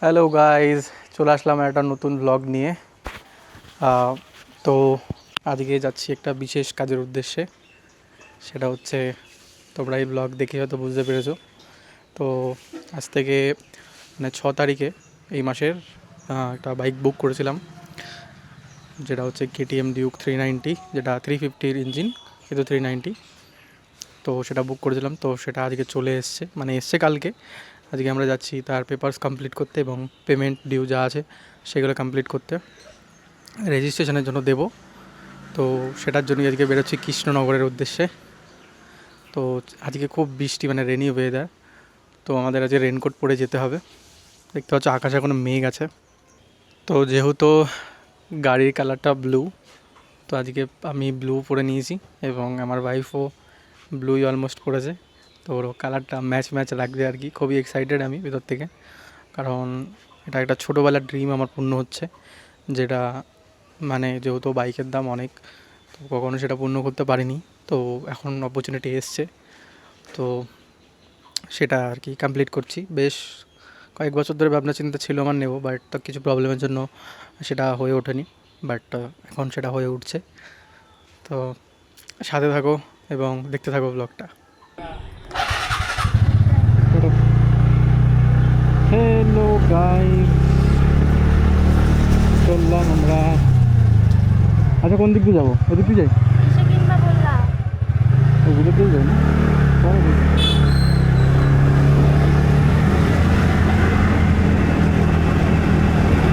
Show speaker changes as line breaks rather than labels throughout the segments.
Hello guys, চলে আসলাম একটা নতুন ব্লগ নিয়ে। তো আজকে যাচ্ছি একটা বিশেষ কাজের উদ্দেশ্যে। সেটা হচ্ছে, তোমরা এই ব্লগ দেখে হয়তো বুঝতে পেরেছো। তো আজ থেকে মানে 6 তারিখে এই মাসের একটা বাইক বুক করেছিলাম, যেটা হচ্ছে KTM ডিউক 390, যেটা 350-র ইঞ্জিন, কিন্তু 390। তো সেটা বুক করেছিলাম, তো সেটা আজকে চলে এসছে, মানে এসছে কালকে। আজকে আমরা যাচ্ছি তার পেপারস কমপ্লিট করতে এবং পেমেন্ট ডিউ যা আছে সেগুলো কমপ্লিট করতে, রেজিস্ট্রেশনের জন্য দেব। তো সেটার জন্যই আজকে বেরোচ্ছি কৃষ্ণনগরের উদ্দেশ্যে। তো আজকে খুব বৃষ্টি, মানে রেনি ওয়েদার, তো আমাদের আজকে রেনকোট পরে যেতে হবে। দেখতে পাচ্ছ আকাশে কোনো মেঘ আছে। তো যেহেতু গাড়ির কালারটা ব্লু, তো আজকে আমি ব্লু পরে নিয়েছি এবং আমার ওয়াইফও ব্লুই অলমোস্ট পরেছে। তো ওর কালারটা ম্যাচ ম্যাচ লাগবে আর কি। খুবই এক্সাইটেড আমি ভিতর থেকে, কারণ এটা একটা ছোটোবেলার ড্রিম আমার পূর্ণ হচ্ছে, যেটা মানে যেহেতু বাইকের দাম অনেক, তো কখনো সেটা পূর্ণ করতে পারিনি। তো এখন অপরচুনিটি এসছে, তো সেটা আর কি কমপ্লিট করছি। বেশ কয়েক বছর ধরে ভাবনা চিন্তা ছিল আমার নেব, বাট কিছু প্রবলেমের জন্য সেটা হয়ে ওঠেনি। বাট এখন সেটা হয়ে উঠছে। তো সাথে থাকো এবং দেখতে থাকো ব্লগটা। হ্যালো গাইস, চললাম আমরা। আচ্ছা, কোন দিক দিয়ে যাবো? ওদিক দিয়ে যাই,
কিসে কিনবা বললা?
ওদিক দিয়ে যাই না?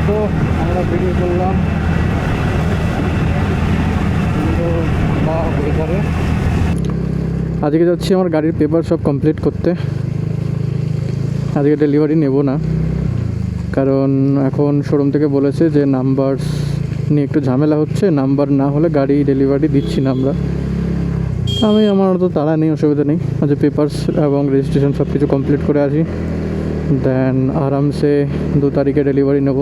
তো আমরা বেরিয়ে পড়লাম আজকে। যাচ্ছি আমার গাড়ির পেপার সব কমপ্লিট করতে। আজকে ডেলিভারি নেব না, কারণ এখন শোরুম থেকে বলেছে যে নাম্বার নিয়ে একটু ঝামেলা হচ্ছে, নাম্বার না হলে গাড়ি ডেলিভারি দিচ্ছি না আমরা। আমার তো তাড়া নেই, অসুবিধা নেই। আজ পেপারস এবং রেজিস্ট্রেশন সব কিছু কমপ্লিট করে আসি, দেন আরামসে 2 তারিখে ডেলিভারি নেব।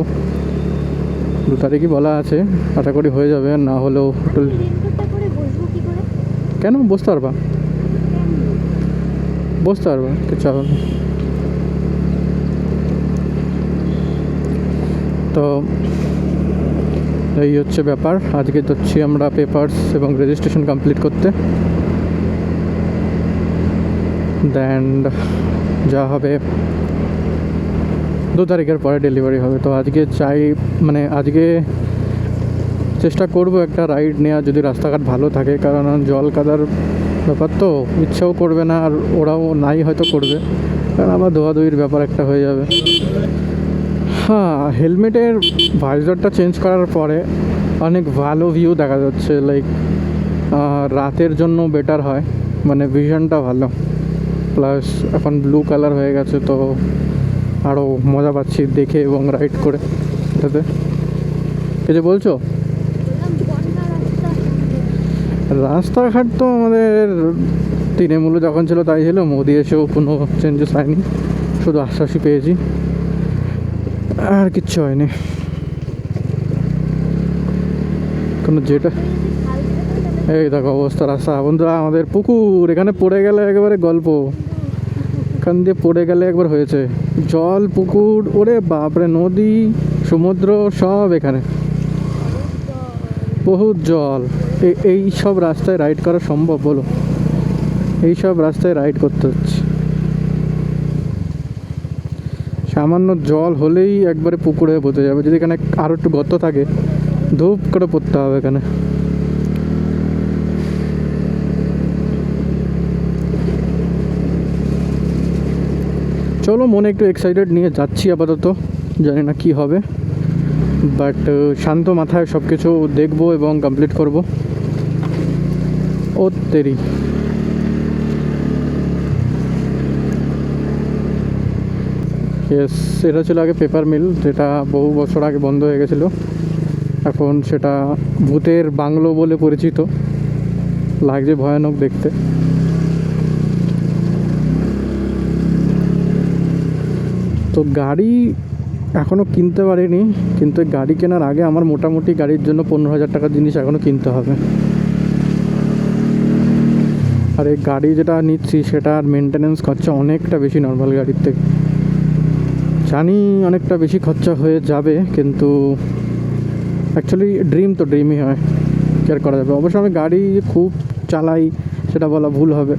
2 তারিখই বলা আছে, আশা করি হয়ে যাবে। আর না হলেও
রেনকোটটা পরে বসবো কি করে?
কেন, বসতে পারবা, বসতে পারবা, কিছু হবে না। তো এই হচ্ছে ব্যাপার। আজকে যাচ্ছি আমরা পেপারস এবং রেজিস্ট্রেশন কমপ্লিট করতে, দেন যা হবে 2 তারিখের পরে ডেলিভারি হবে। তো আজকে চাই, মানে আজকে চেষ্টা করব একটা রাইড নেওয়া, যদি রাস্তাঘাট ভালো থাকে, কারণ জল কাদার ব্যাপার তো ইচ্ছাও করবে না, আর ওরাও নাই হয়তো করবে, কারণ আবার ধোয়াধুয়ির ব্যাপার একটা হয়ে যাবে। হ্যাঁ, হেলমেটের ভাইজারটা চেঞ্জ করার পরে অনেক ভালো ভিউ দেখা যাচ্ছে, লাইক রাতের জন্য বেটার হয়, মানে ভিশনটা ভালো। প্লাস এখন ব্লু কালার হয়ে গেছে, তো আরও মজা পাচ্ছি দেখে এবং রাইড করে। এটাতে কিছু বলছো? রাস্তাঘাট তো আমাদের তৃণমূলে যখন ছিল তাই ছিল, মোদি এসেও কোনো চেঞ্জেস হয়নি, শুধু আশ্বাসই পেয়েছি, আর কিচ্ছু হয়নি কোনো। যেটা এই দেখো অবস্থা রাস্তা, বন্ধুরা আমাদের পুকুর এখানে পড়ে গেলে একেবারে গল্প। এখান দিয়ে পড়ে গেলে একবার হয়েছে, জল, পুকুর, ওরে বাপরে, নদী, সমুদ্র সব এখানে, বহুত জল। এই সব রাস্তায় রাইড করা সম্ভব বলো? এই সব রাস্তায় রাইড করতে হচ্ছে, সামান্য জল হলেই একবারে পুকুরে পড়তে যাবে। যদি এখানে আরও একটু গর্ত থাকে, ধূপ করে পড়তে হবে এখানে। চলো, মনে একটু এক্সাইটেড নিয়ে যাচ্ছি আপাতত, জানি না কি হবে, বাট শান্ত মাথায় সব কিছু দেখবো এবং কমপ্লিট করবো। ও তেরি, ইয়েস, এটা ছিল আগে পেপার মিল, যেটা বহু বছর আগে বন্ধ হয়ে গেছিলো। এখন সেটা ভূতের বাংলো বলে পরিচিত, লাগছে ভয়ানক দেখতে। তো গাড়ি এখনও কিনতে পারিনি, কিন্তু গাড়ি কেনার আগে আমার মোটামুটি গাড়ির জন্য 15,000 টাকার জিনিস এখনও কিনতে হবে। আর এই গাড়ি যেটা নিচ্ছি সেটার মেনটেনেন্স খরচা অনেকটা বেশি নর্মাল গাড়ির থেকে। জানি অনেকটা বেশি খরচা হয়ে যাবে, কিন্তু অ্যাকচুয়ালি ড্রিম তো ড্রিমই হয়, কেয়ার করা যাবে। অবশ্য আমি গাড়ি খুব চালাই সেটা বলা ভুল হবে,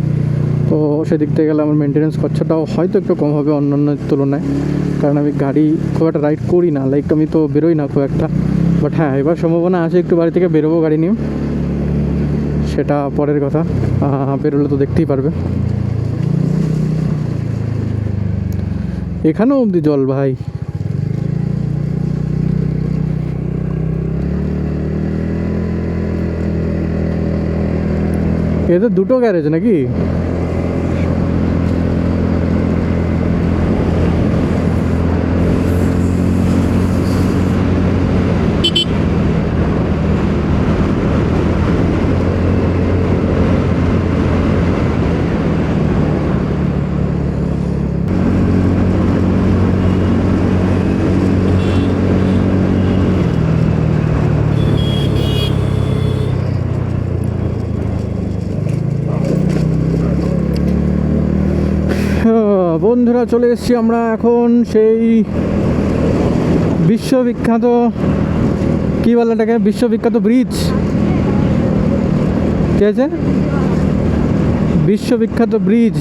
তো সেদিক থেকে গেলে আমার মেনটেন্যান্স খরচাটাও হয়তো একটু কম হবে অন্যান্যের তুলনায়, কারণ আমি গাড়ি খুব একটা রাইড করি না, লাইক আমি তো বেরোই না খুব একটা। বাট হ্যাঁ, এবার সম্ভাবনা আছে একটু বাড়ি থেকে বেরোবো গাড়ি নিয়ে, সেটা পরের কথা। বেরোলে তো দেখতেই পারবে। এখানেও অবধি জল ভাই। এদের দুটো গ্যারেজ নাকি? বন্ধুরা, চলে এসেছি আমরা এখন সেই বিশ্ববিখ্যাত, কী বলে এটাকে, বিশ্ববিখ্যাত ব্রিজ। ঠিক আছে, বিশ্ববিখ্যাত ব্রিজ।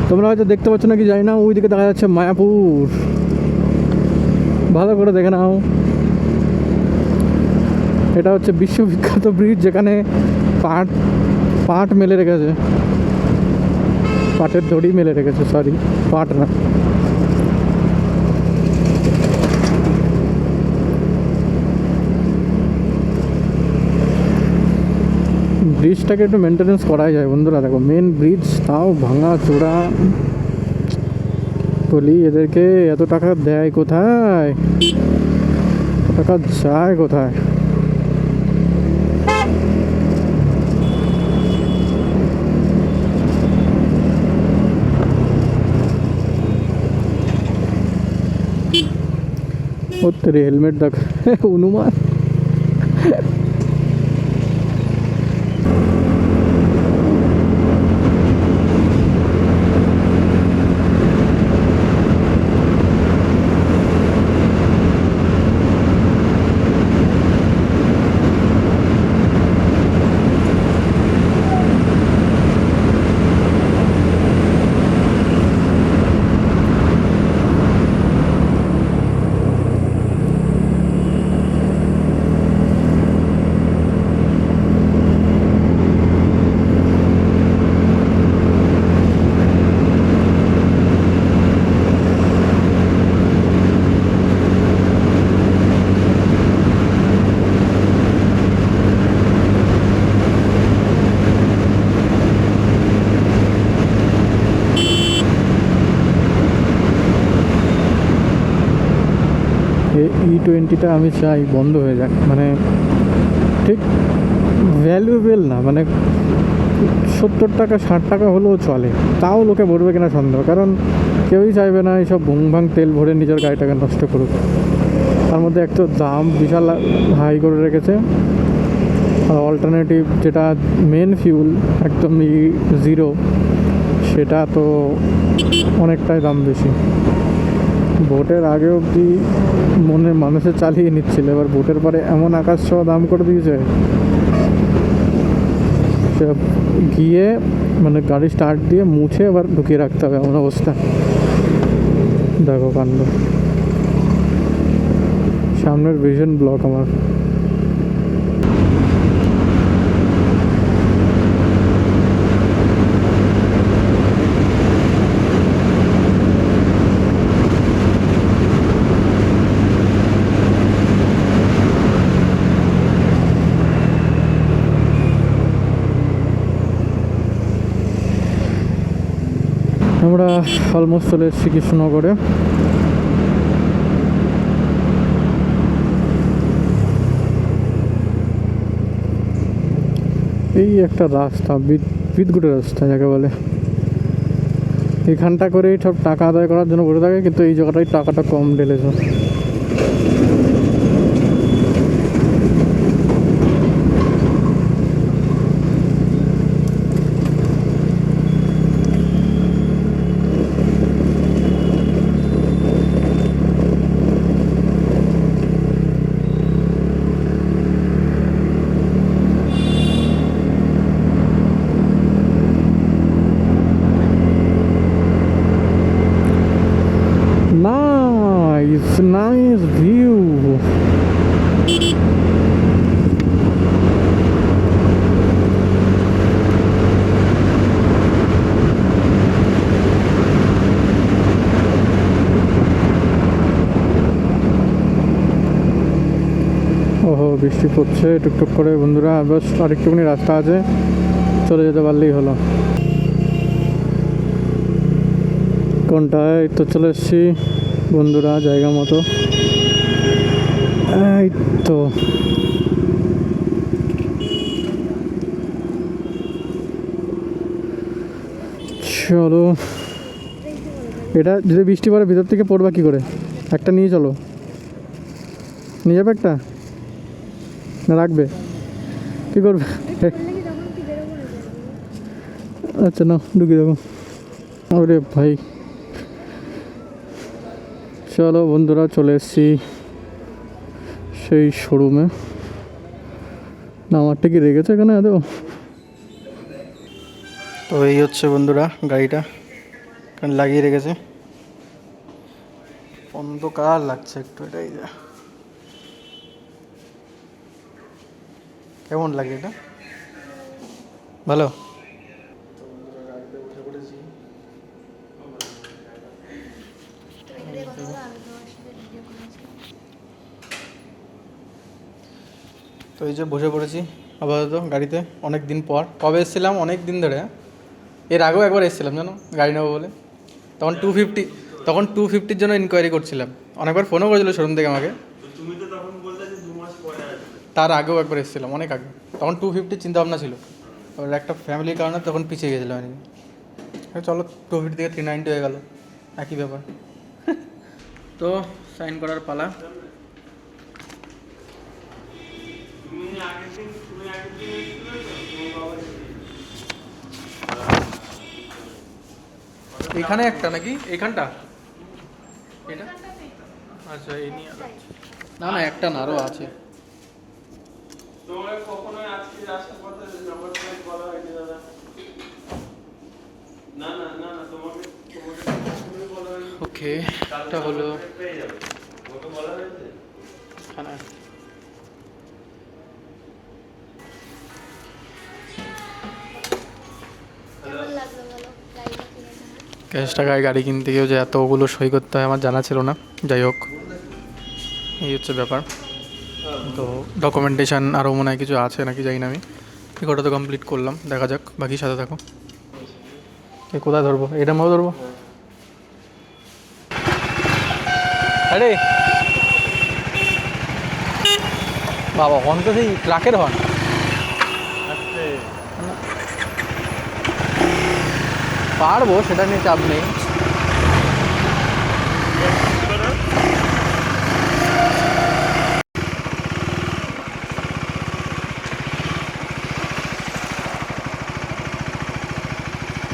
তোমরা হয়তো দেখতে পাচ্ছ নাকি জানি না, ওই দিকে দেখা যাচ্ছে মায়াপুর। ভালো করে দেখে নাও, এটা হচ্ছে বিশ্ববিখ্যাত ব্রিজ, যেখানে পাট মেলে রেখেছে, পাটের দড়ি মেলে রেখেছে, সরি পাট না। ব্রিজটাকে একটু মেনটেনেন্স করাই যায় বন্ধুরা। দেখো মেন ব্রিজ, তাও ভাঙা চোরা। বলি এদেরকে এত টাকা দেয় কোথায়, টাকা যায় কোথায়? ও তেরে হেলমেট দেখ, অনুমান। E20টা আমি চাই বন্ধ হয়ে যাক, মানে ঠিক ভ্যালুয়েবল না, মানে 70 টাকা 60 টাকা হলেও চলে, তাও লোকে ভরবে কিনা সন্দেহ, কারণ কেউই চাইবে না এইসব ভুং তেল ভরে নিজের গাড়িটাকে নষ্ট করুক। তার মধ্যে এক তো দাম বিশাল হাই করে রেখেছে, আর অল্টারনেটিভ যেটা মেন ফিউল একদম জিরো, সেটা তো অনেকটাই দাম বেশি। ভোটের আগে অবধি মানুষের চালিয়ে নিচ্ছিল, এবার ভোটের পরে এমন আকাশ ছোঁয়া দাম করে দিয়েছে, সে গিয়ে মানে গাড়ি স্টার্ট দিয়ে মুছে আবার ঢুকিয়ে রাখতে হবে এমন অবস্থা। দেখো কাণ্ড, সামনের ভিশন ব্লক আমার। আমরা অলমোস্ট চলে এসেছি কৃষ্ণনগরে। এই একটা রাস্তা, বিদঘুটের রাস্তা যাকে বলে, এখানটা করেই সব টাকা আদায় করার জন্য বসে থাকে, কিন্তু এই জায়গাটায় টাকাটা কম ঢেলেছে। Nice view. ওহো, বৃষ্টি পড়ছে টুকটুক করে বন্ধুরা, বাস আরেকটুখানি রাস্তা আছে, চলে যেতে পারলেই হলো। কোনটায় তো চলে এসেছি বন্ধুরা জায়গা মতো, এই তো। চলো, এটা যদি বৃষ্টি পড়ে ভিতর থেকে পড়বা কি করে? একটা নিয়ে চলো, নিয়ে যাবে একটা না রাখবে? কি করবে? আচ্ছা না, ঢুকিয়ে দেবো। আরে ভাই, চলো বন্ধুরা চলে এসেছি সেই শোরুমে। না আমারটা কি রেখেছে এখানে আদৌ? তো এই হচ্ছে বন্ধুরা গাড়িটা, কারণ লাগিয়ে রেখেছে। অন্ধকার লাগছে একটু, এটাই যা। কেমন লাগে এটা? ভালো। তো এই যে বসে পড়েছি আপাতত গাড়িতে, অনেক দিন পর। কবে এসেছিলাম? অনেক দিন ধরে। এর আগেও একবার এসেছিলাম জানো, গাড়ি নেবো বলে। তখন 250, তখন 250-র জন্য ইনকোয়ারি করছিলাম। অনেকবার ফোনও করেছিল শোরুম থেকে আমাকে। তার আগেও একবার এসেছিলাম, অনেক আগে। তখন 250 চিন্তা ভাবনা ছিল, এবার একটা ফ্যামিলির কারণে তখন পিছিয়ে গেছিলাম আর কি। চলো 250 থেকে 390 হয়ে গেল, একই ব্যাপার। তো সাইন করার পালা। এখানে একটা নাকি এইখানটা? এটা আচ্ছা, এই নিয়ে না না, একটা না, আরও আছে। ওকে, এটা হলো খানা। ক্যাশ টাকায় গাড়ি কিনতে গিয়েও যে এতগুলো সই করতে হয় আমার জানা ছিল না। যাই হোক, এই হচ্ছে ব্যাপার। তো ডকুমেন্টেশন আরও মনে হয় কিছু আছে নাকি জানি না, আমি রেকর্ডটা তো কমপ্লিট করলাম, দেখা যাক, বাকি সাথে থাকো। কোথায় ধরবো? এটা মতো ধরবো? আরে বাবা, হর্ন তো সেই ট্রাকের হর্ন। পারবো, সেটা নিয়ে চাপ নেই।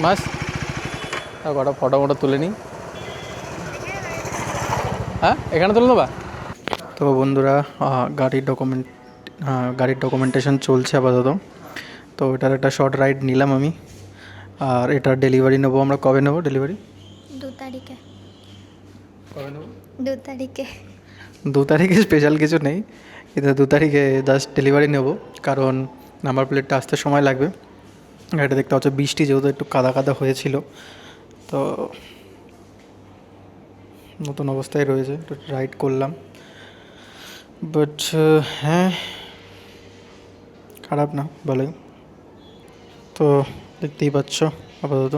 মাস কটা ফটো ফটো তুলে নিই। হ্যাঁ, এখানে তুলে নেবা? তো বন্ধুরা, গাড়ির ডকুমেন্টেশন চলছে আপাতত। তো এটার একটা শর্ট রাইড নিলাম আমি, আর এটার ডেলিভারি নেবো আমরা। কবে নেবো ডেলিভারি?
2 তারিখে।
কবে নেবো?
2 তারিখে।
2 তারিখে স্পেশাল কিছু নেই, কিন্তু 2 তারিখে জাস্ট ডেলিভারি নেবো, কারণ নাম্বার প্লেটটা আসতে সময় লাগবে। গাড়িটা দেখতে হচ্ছে, বৃষ্টি যেহেতু একটু কাদা কাদা হয়েছিল, তো নতুন অবস্থায় রয়েছে, একটু রাইড করলাম। বাট হ্যাঁ, খারাপ না, ভালোই। তো দেখতেই পাচ্ছ আপাতত।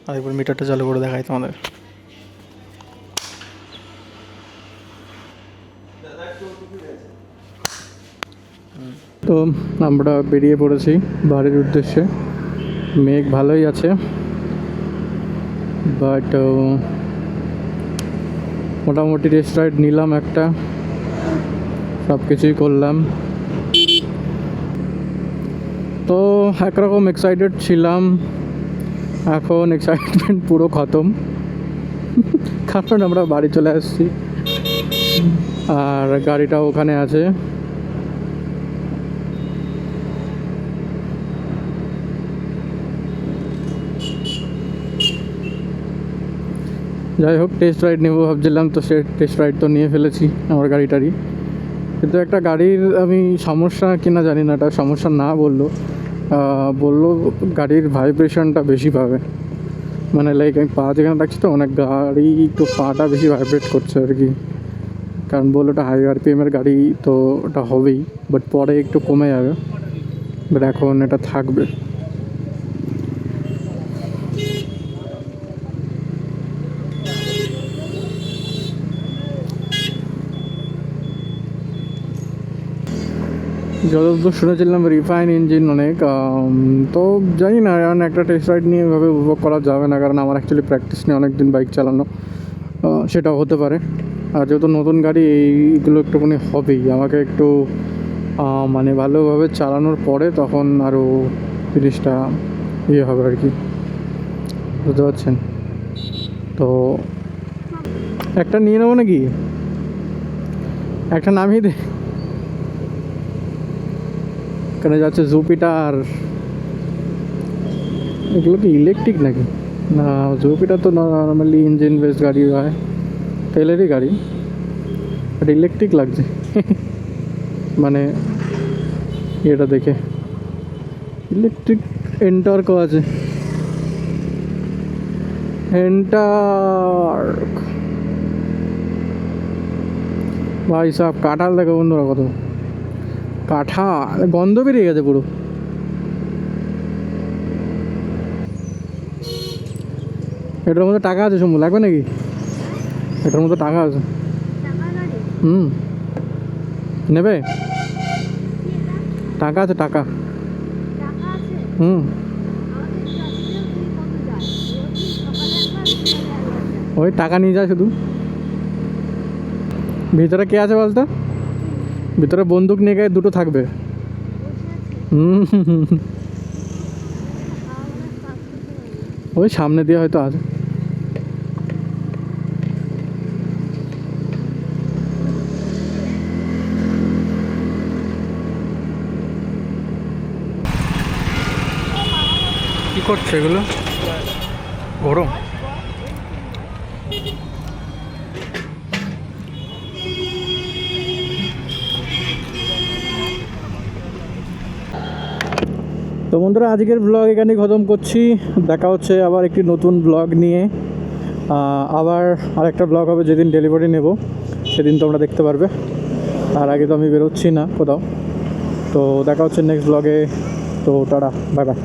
আরেকবার মিটারটা চালু করে দেখাই তোমাদের। তো আমরা বেরিয়ে পড়েছি বাড়ির উদ্দেশ্যে। মেঘ ভালোই আছে, বাট মোটামুটি রেস্ট রাইড নিলাম একটা, সব কিছুই করলাম। তো একরকম এক্সাইটেড ছিলাম, এখন এক্সাইটমেন্ট পুরো খতম, কারণ আমরা বাড়ি চলে আসছি আর গাড়িটা ওখানে আছে। যাই হোক, টেস্ট রাইড নেবো ভাবছিলাম, তো সে টেস্ট রাইড তো নিয়ে ফেলেছি আমার গাড়িটারই। কিন্তু একটা গাড়ির আমি সমস্যা কিনা জানি না, এটা সমস্যা না বললো, বললো গাড়ির ভাইব্রেশনটা বেশি পাবে, মানে লাইক আমি পা যেখানে রাখছি তো অনেক গাড়ি একটু পাটা বেশি ভাইব্রেট করছে আর কি। কারণ বললো ওটা হাই আরপিএমের গাড়ি, তো ওটা হবেই, বাট পরে একটু কমে যাবে, বাট এখন এটা থাকবে। যতদূর শুনেছিলাম রিফাইন ইঞ্জিন অনেক, তো জানি না, কারণ একটা টেস্ট রাইড নিয়ে এভাবে উপভোগ করা যাবে না, কারণ আমার অ্যাকচুয়ালি প্র্যাকটিস নিয়ে অনেক দিন বাইক চালানো, সেটাও হতে পারে। আর যেহেতু নতুন গাড়ি, এইগুলো একটুখানি হবেই, আমাকে একটু মানে ভালোভাবে চালানোর পরে তখন আরও জিনিসটা ইয়ে হবে আর কি, বুঝতে পারছেন? তো একটা নিয়ে নেবো নাকি, একটা নামিয়ে দে। এখানে যাচ্ছে জুপিটার, এগুলো কি ইলেকট্রিক নাকি? না, জুপিটার তো নর্মালি ইঞ্জিন বেস গাড়ি হয়, তেলেরই গাড়ি, বাট ইলেকট্রিক লাগছে মানে এটা দেখে। ইলেকট্রিক এন্টার্কও আছে, এন্টার্ক ভাই সব কাঁঠাল দেখো বন্ধুরা, কত কাঁঠাল, গন্ধ বেরিয়ে গেছে পুরো। এটার মধ্যে টাকা আছে, সমু লাগবে নাকি? এটার মধ্যে টাকা আছে। হুম, নেবে? টাকা আছে, টাকা। হুম, ওই টাকা নিয়ে যায় শুধু। ভিতরে কে আছে বলতো? ভিতরে বন্দুক নিয়ে গিয়ে দুটো থাকবে। হুম, ওই সামনে দিয়ে হয়তো আছে। কি করছে এগুলো? গরম। তো বন্ধুরা, আজকের ব্লগ এখানেই খতম করছি। দেখা হচ্ছে আবার একটি নতুন ব্লগ নিয়ে। আবার আরেকটা ব্লগ হবে যেদিন ডেলিভারি নেব, সেদিন তোমরা দেখতে পারবে। আর আগে তো আমি বেরোচ্ছি না কোথাও। তো দেখা হচ্ছে নেক্সট ব্লগে। তো টাটা, বাই বাই।